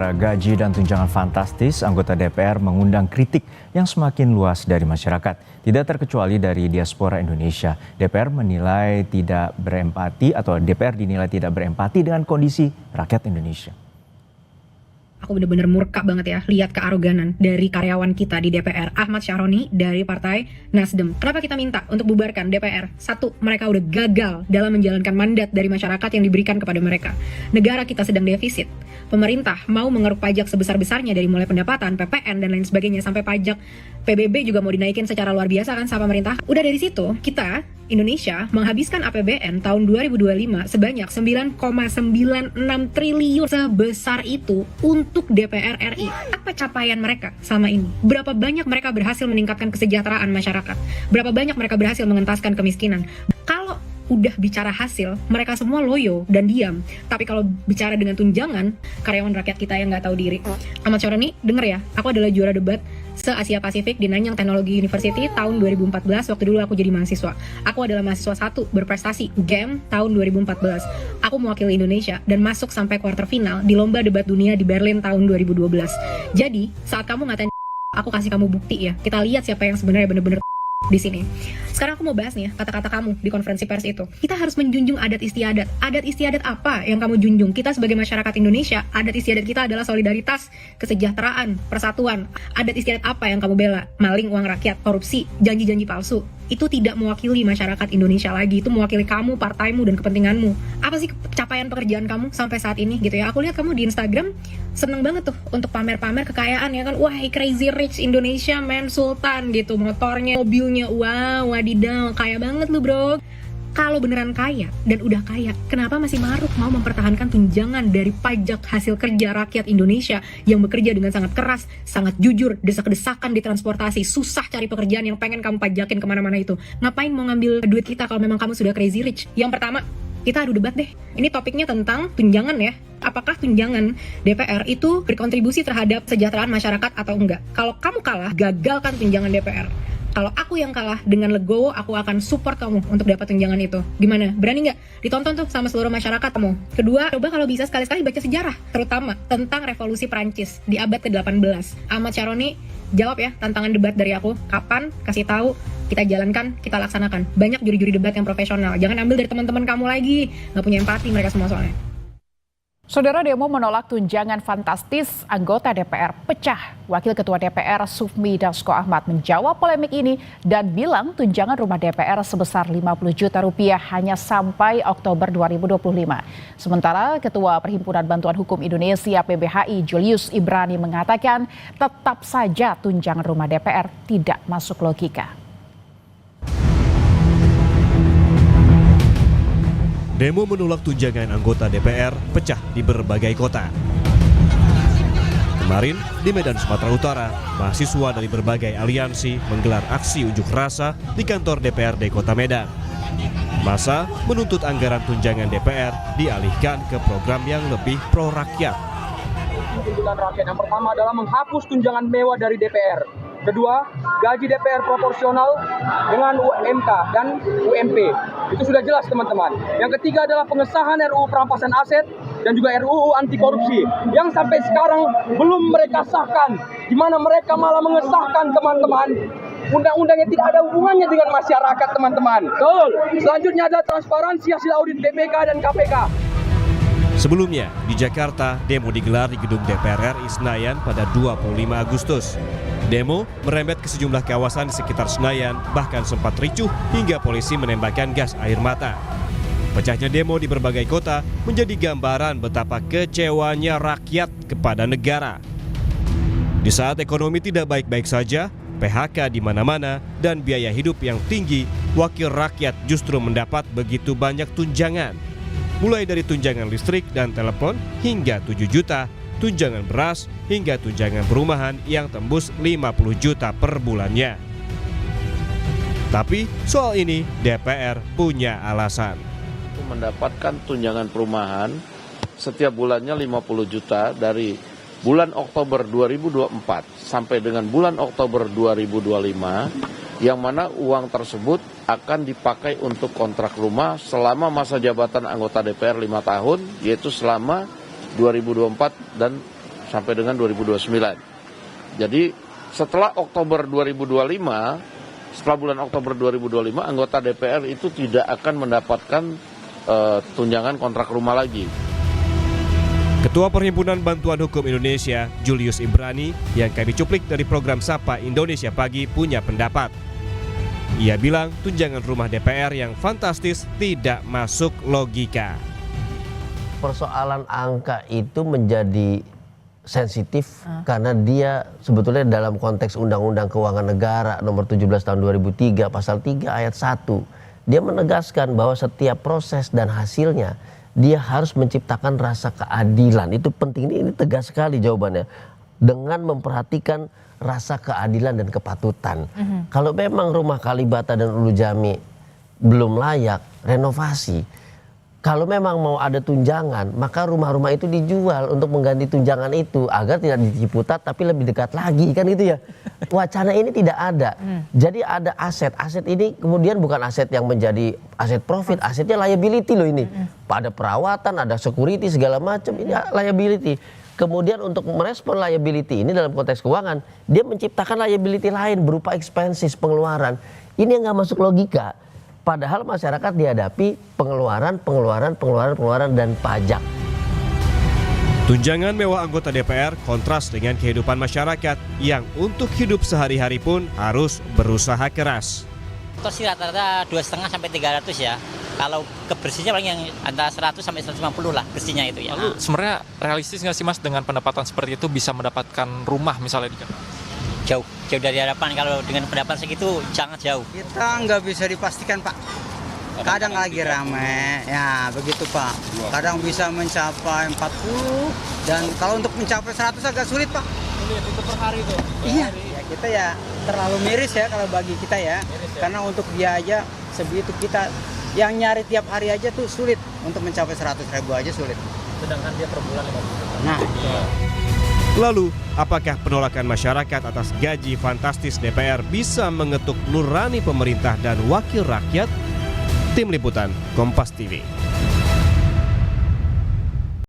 Gaji dan tunjangan fantastis, anggota DPR mengundang kritik yang semakin luas dari masyarakat. Tidak terkecuali dari diaspora Indonesia. DPR dinilai tidak berempati dengan kondisi rakyat Indonesia. Aku bener-bener murka banget ya lihat kearoganan dari karyawan kita di DPR, Ahmad Syaroni dari Partai Nasdem. Kenapa kita minta untuk bubarkan DPR? Satu, mereka udah gagal dalam menjalankan mandat dari masyarakat yang diberikan kepada mereka. Negara kita sedang defisit. Pemerintah mau mengeruk pajak sebesar-besarnya dari mulai pendapatan, PPN, dan lain sebagainya, sampai pajak PBB juga mau dinaikin secara luar biasa kan sama pemerintah. Udah dari situ, kita, Indonesia, menghabiskan APBN tahun 2025 sebanyak 9,96 triliun. Sebesar itu untuk DPR RI. Apa capaian mereka selama ini? Berapa banyak mereka berhasil meningkatkan kesejahteraan masyarakat? Berapa banyak mereka berhasil mengentaskan kemiskinan? Kalau udah bicara hasil, mereka semua loyo dan diam. Tapi kalau bicara dengan tunjangan, karyawan rakyat kita yang nggak tahu diri. Ahmad Syaroni, denger ya, aku adalah juara debat se-Asia Pasifik di Nanyang Technology University tahun 2014, waktu dulu aku jadi mahasiswa. Aku adalah mahasiswa 1 berprestasi GEM tahun 2014. Aku mewakili Indonesia dan masuk sampai quarter final di lomba debat dunia di Berlin tahun 2012. Jadi, saat kamu ngatain aku kasih kamu bukti ya. Kita lihat siapa yang sebenarnya bener-bener di sini. Sekarang aku mau bahas nih kata-kata kamu di konferensi pers itu. Kita harus menjunjung adat istiadat. Adat istiadat apa yang kamu junjung? Kita sebagai masyarakat Indonesia, adat istiadat kita adalah solidaritas, kesejahteraan, persatuan. Adat istiadat apa yang kamu bela? Maling uang rakyat, korupsi, janji-janji palsu. Itu tidak mewakili masyarakat Indonesia lagi. Itu mewakili kamu, partaimu, dan kepentinganmu. Apa sih capaian pekerjaan kamu sampai saat ini gitu ya? Aku lihat kamu di Instagram seneng banget tuh untuk pamer-pamer kekayaan ya kan. Wah, crazy rich Indonesia, man, sultan gitu. Motornya, mobilnya, wow, wadidaw, kaya banget lu bro. Kalau beneran kaya dan udah kaya, kenapa masih maruk mau mempertahankan tunjangan dari pajak hasil kerja rakyat Indonesia yang bekerja dengan sangat keras, sangat jujur, desak-desakan di transportasi, susah cari pekerjaan yang pengen kamu pajakin kemana-mana itu. Ngapain mau ngambil duit kita kalau memang kamu sudah crazy rich? Yang pertama, kita adu debat deh. Ini topiknya tentang tunjangan ya. Apakah tunjangan DPR itu berkontribusi terhadap kesejahteraan masyarakat atau enggak? Kalau kamu kalah, gagalkan tunjangan DPR. Kalau aku yang kalah, dengan legowo aku akan support kamu untuk dapat tunjangan itu. Gimana? Berani nggak? Ditonton tuh sama seluruh masyarakat kamu. Kedua, coba kalau bisa sekali-sekali baca sejarah, terutama tentang revolusi Prancis di abad ke-18. Ahmad Syaroni, jawab ya tantangan debat dari aku. Kapan? Kasih tahu. Kita jalankan, kita laksanakan. Banyak juri-juri debat yang profesional. Jangan ambil dari teman-teman kamu lagi. Nggak punya empati mereka semua soalnya. Saudara, demo menolak tunjangan fantastis anggota DPR pecah. Wakil Ketua DPR Sufmi Dasko Ahmad menjawab polemik ini dan bilang tunjangan rumah DPR sebesar 50 juta rupiah hanya sampai Oktober 2025. Sementara Ketua Perhimpunan Bantuan Hukum Indonesia PBHI Julius Ibrani mengatakan tetap saja tunjangan rumah DPR tidak masuk logika. Demo menolak tunjangan anggota DPR pecah di berbagai kota. Kemarin, di Medan, Sumatera Utara, mahasiswa dari berbagai aliansi menggelar aksi unjuk rasa di kantor DPRD Kota Medan. Massa menuntut anggaran tunjangan DPR dialihkan ke program yang lebih pro rakyat. Tuntutan rakyat yang pertama adalah menghapus tunjangan mewah dari DPR. Kedua, gaji DPR proporsional dengan UMK dan UMP. Itu sudah jelas teman-teman. Yang ketiga adalah pengesahan RUU perampasan aset dan juga RUU anti korupsi yang sampai sekarang belum mereka sahkan, di mana mereka malah mengesahkan teman-teman undang-undang yang tidak ada hubungannya dengan masyarakat teman-teman. Betul. Selanjutnya ada transparansi hasil audit BPK dan KPK. Sebelumnya, di Jakarta, demo digelar di gedung DPR RI Senayan pada 25 Agustus. Demo merembet ke sejumlah kawasan di sekitar Senayan, bahkan sempat ricuh hingga polisi menembakkan gas air mata. Pecahnya demo di berbagai kota menjadi gambaran betapa kecewanya rakyat kepada negara. Di saat ekonomi tidak baik-baik saja, PHK di mana-mana, dan biaya hidup yang tinggi, wakil rakyat justru mendapat begitu banyak tunjangan. Mulai dari tunjangan listrik dan telepon hingga 7 juta, tunjangan beras hingga tunjangan perumahan yang tembus 50 juta per bulannya. Tapi soal ini DPR punya alasan. Mendapatkan tunjangan perumahan setiap bulannya 50 juta dari bulan Oktober 2024 sampai dengan bulan Oktober 2025, yang mana uang tersebut akan dipakai untuk kontrak rumah selama masa jabatan anggota DPR 5 tahun, yaitu selama 2024 dan sampai dengan 2029. Jadi setelah Oktober 2025, setelah bulan Oktober 2025, anggota DPR itu tidak akan mendapatkan tunjangan kontrak rumah lagi. Ketua Perhimpunan Bantuan Hukum Indonesia, Julius Ibrani, yang kami cuplik dari program Sapa Indonesia Pagi, punya pendapat. Ia bilang tunjangan rumah DPR yang fantastis tidak masuk logika. Persoalan angka itu menjadi sensitif karena dia sebetulnya dalam konteks Undang-Undang Keuangan Negara nomor 17 tahun 2003 pasal 3 ayat 1 dia menegaskan bahwa setiap proses dan hasilnya dia harus menciptakan rasa keadilan. Itu penting, ini tegas sekali jawabannya, dengan memperhatikan rasa keadilan dan kepatutan. Kalau memang rumah Kalibata dan Ulu Jami belum layak renovasi, kalau memang mau ada tunjangan, maka rumah-rumah itu dijual untuk mengganti tunjangan itu agar tidak di Ciputat tapi lebih dekat lagi, kan gitu ya. Wacana ini tidak ada. Jadi ada aset. Aset ini kemudian bukan aset yang menjadi aset profit, asetnya liability loh ini. Ada perawatan, ada security segala macam, ini liability. Kemudian untuk merespon liability ini dalam konteks keuangan, dia menciptakan liability lain berupa expenses, pengeluaran. Ini yang nggak masuk logika. Padahal masyarakat dihadapi pengeluaran dan pajak. Tunjangan mewah anggota DPR kontras dengan kehidupan masyarakat yang untuk hidup sehari-hari pun harus berusaha keras. Tos sih rata-rata 2,5 sampai 300 ya. Kalau kebersihnya paling yang antara 100 sampai 150 lah bersihnya itu ya. Lalu sebenarnya realistis nggak sih Mas dengan pendapatan seperti itu bisa mendapatkan rumah misalnya di Jakarta? Jauh dari harapan. Kalau dengan pendapatan segitu sangat jauh. Kita nggak bisa dipastikan Pak. Kadang lagi ramai, ya begitu Pak. Kadang bisa mencapai 40 dan kalau untuk mencapai 100 agak sulit Pak. Itu per hari tuh. Iya, ya kita ya terlalu miris ya kalau bagi kita ya. Karena untuk biaya sebegitu kita yang nyari tiap hari aja tuh sulit, untuk mencapai 100.000 aja sulit. Sedangkan dia per bulan 50. Nah, Lalu, apakah penolakan masyarakat atas gaji fantastis DPR bisa mengetuk nurani pemerintah dan wakil rakyat? Tim Liputan Kompas TV.